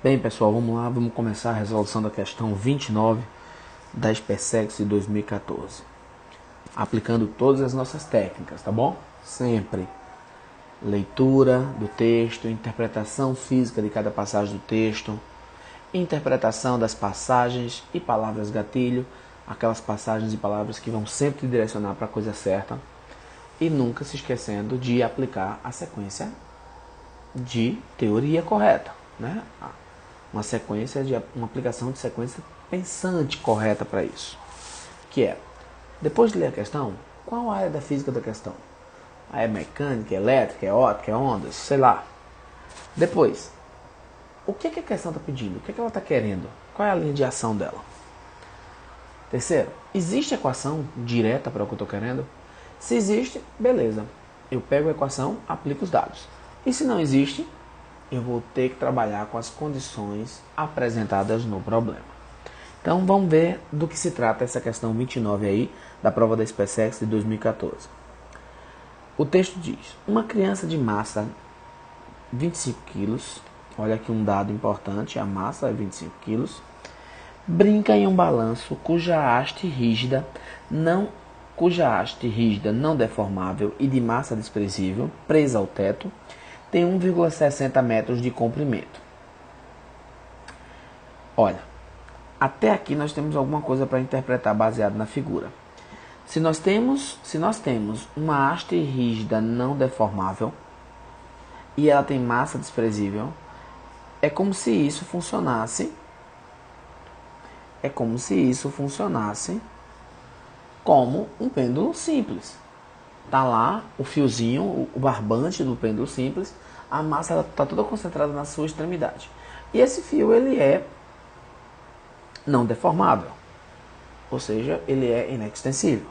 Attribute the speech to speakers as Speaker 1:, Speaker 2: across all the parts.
Speaker 1: Bem, pessoal, vamos lá, vamos começar a resolução da questão 29 da SpaceX de 2014. Aplicando todas as nossas técnicas, tá bom? Sempre leitura do texto, interpretação física de cada passagem do texto, interpretação das passagens e palavras gatilho, aquelas passagens e palavras que vão sempre te direcionar para a coisa certa, e nunca se esquecendo de aplicar a sequência de teoria correta, né? Uma aplicação de sequência pensante correta para isso. Que é, depois de ler a questão, qual a área da física da questão? É mecânica, elétrica, é óptica, é ondas, sei lá. Depois, o que a questão está pedindo? O que ela está querendo? Qual é a linha de ação dela? Terceiro, existe equação direta para o que eu estou querendo? Se existe, beleza. Eu pego a equação, aplico os dados. E se não existe, eu vou ter que trabalhar com as condições apresentadas no problema. Então vamos ver do que se trata essa questão 29 aí, da prova da SpaceX de 2014. O texto diz, uma criança de massa 25 quilos, olha aqui um dado importante, a massa é 25 quilos, brinca em um balanço cuja haste rígida não deformável e de massa desprezível, presa ao teto, tem 1,60 metros de comprimento. Olha, até aqui nós temos alguma coisa para interpretar baseado na figura. Se nós temos uma haste rígida não deformável e ela tem massa desprezível, é como se isso funcionasse como um pêndulo simples. Tá lá o fiozinho, o barbante do pêndulo simples, a massa está toda concentrada na sua extremidade. E esse fio ele é não deformável, ou seja, ele é inextensível.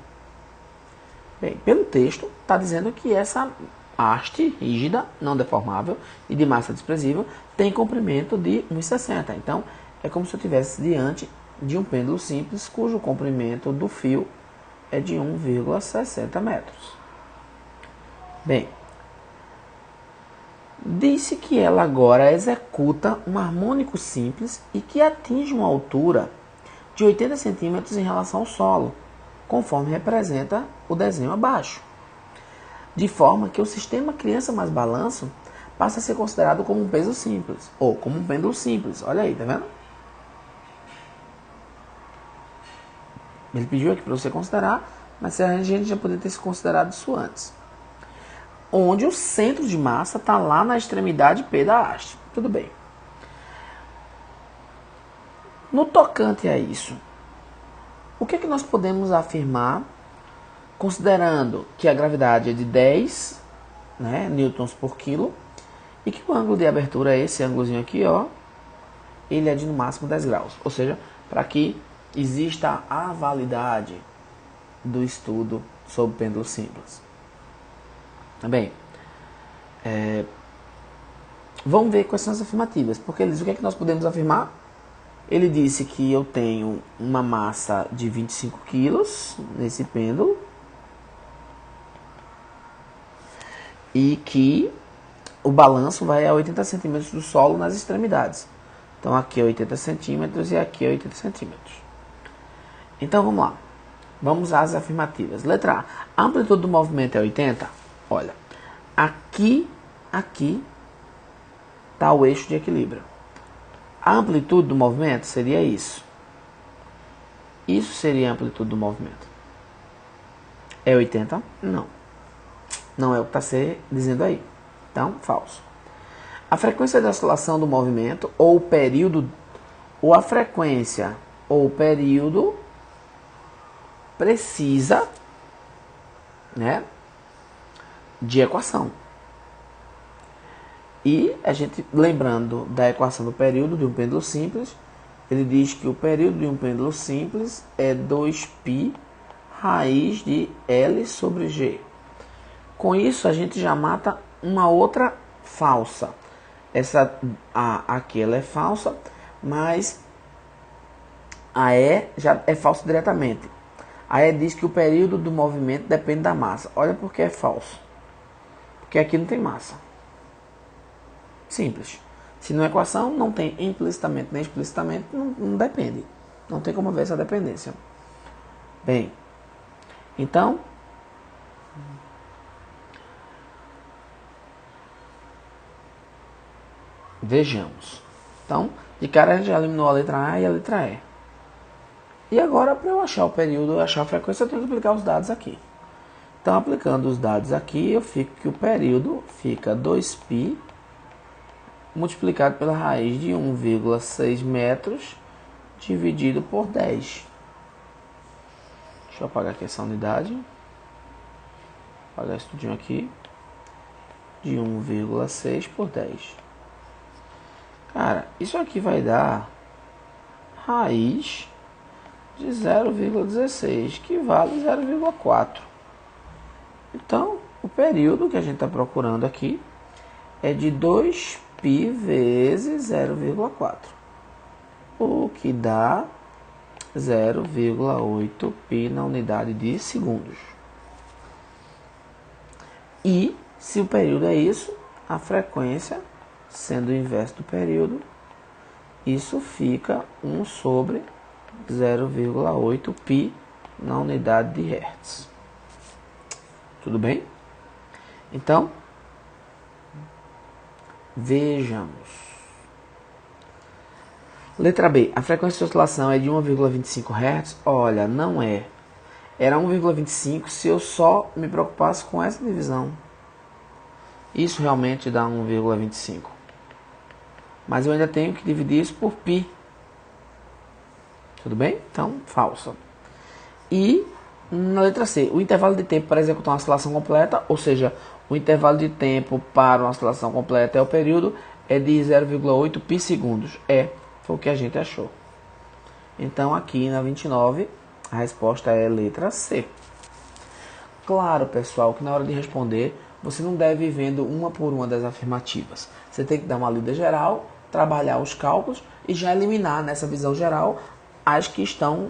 Speaker 1: Bem, pelo texto está dizendo que essa haste rígida, não deformável e de massa desprezível tem comprimento de 1,60. Então é como se eu estivesse diante de um pêndulo simples cujo comprimento do fio é de 1,60 metros. Bem, disse que ela agora executa um harmônico simples e que atinge uma altura de 80 centímetros em relação ao solo, conforme representa o desenho abaixo. De forma que o sistema criança mais balanço passa a ser considerado como um peso simples, ou como um pêndulo simples. Olha aí, tá vendo? Ele pediu aqui para você considerar, mas a gente já poderia ter se considerado isso antes. Onde o centro de massa está lá na extremidade P da haste. Tudo bem. No tocante a isso, o que é que nós podemos afirmar, considerando que a gravidade é de 10 newtons por quilo e que o ângulo de abertura é esse ângulozinho aqui, ó, ele é de no máximo 10 graus. Ou seja, para que exista a validade do estudo sobre pêndulo simples. Bem, vamos ver quais são as afirmativas, porque ele diz o que é que nós podemos afirmar. Ele disse que eu tenho uma massa de 25 quilos nesse pêndulo e que o balanço vai a 80 centímetros do solo nas extremidades. Então aqui é 80 centímetros e aqui é 80 centímetros. Então vamos lá. Vamos às afirmativas. Letra A. A amplitude do movimento é 80? Olha, aqui está o eixo de equilíbrio. A amplitude do movimento seria isso. Isso seria a amplitude do movimento. É 80? Não. Não é o que está se dizendo aí. Então, falso. A frequência de oscilação do movimento ou o período, ou a frequência ou o período precisa, de equação. E a gente, lembrando da equação do período de um pêndulo simples, ele diz que o período de um pêndulo simples é 2π raiz de L sobre G. Com isso, a gente já mata uma outra falsa. Aqui ela é falsa, mas a E já é falsa diretamente. A E diz que o período do movimento depende da massa. Olha por que é falso. Porque aqui não tem massa. Simples. Se numa equação não tem implicitamente nem explicitamente, não depende. Não tem como ver essa dependência. Bem, então, vejamos. Então, de cara a gente já eliminou a letra A e a letra E. E agora, para eu achar o período e achar a frequência, eu tenho que aplicar os dados aqui. Então, aplicando os dados aqui, eu fico que o período fica 2π multiplicado pela raiz de 1,6 metros dividido por 10. Deixa eu apagar aqui essa unidade. Apagar isso tudinho aqui. De 1,6 por 10. Cara, isso aqui vai dar raiz de 0,16, que vale 0,4. Então, o período que a gente está procurando aqui é de 2π vezes 0,4, o que dá 0,8π na unidade de segundos. E, se o período é isso, a frequência, sendo o inverso do período, isso fica 1 sobre 0,8π na unidade de Hertz. Tudo bem? Então, vejamos. Letra B. A frequência de oscilação é de 1,25 Hz? Olha, não é. Era 1,25 se eu só me preocupasse com essa divisão. Isso realmente dá 1,25. Mas eu ainda tenho que dividir isso por π. Tudo bem? Então, falso. E na letra C, o intervalo de tempo para executar uma oscilação completa, ou seja, o intervalo de tempo para uma oscilação completa é o período, é de 0,8 π segundos. Foi o que a gente achou. Então, aqui na 29, a resposta é letra C. Claro, pessoal, que na hora de responder, você não deve ir vendo uma por uma das afirmativas. Você tem que dar uma lida geral, trabalhar os cálculos e já eliminar nessa visão geral as que estão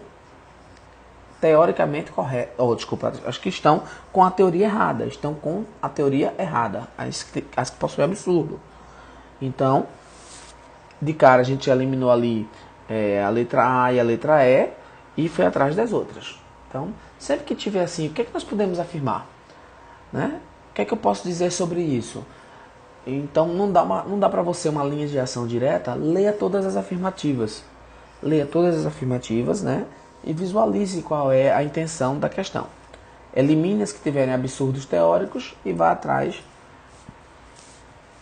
Speaker 1: teoricamente corretas, as que estão com a teoria errada, as que possuem absurdo. Então, de cara a gente eliminou ali a letra A e a letra E foi atrás das outras. Então, sempre que tiver assim, o que é que nós podemos afirmar? Né? O que é que eu posso dizer sobre isso? Então, não dá para você uma linha de ação direta. Leia todas as afirmativas. Leia todas as afirmativas, né? E visualize qual é a intenção da questão. Elimine as que tiverem absurdos teóricos e vá atrás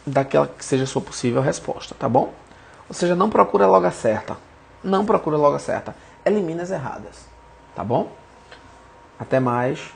Speaker 1: daquela que seja a sua possível resposta, tá bom? Ou seja, não procura logo a certa. Não procura logo a certa. Elimine as erradas, tá bom? Até mais.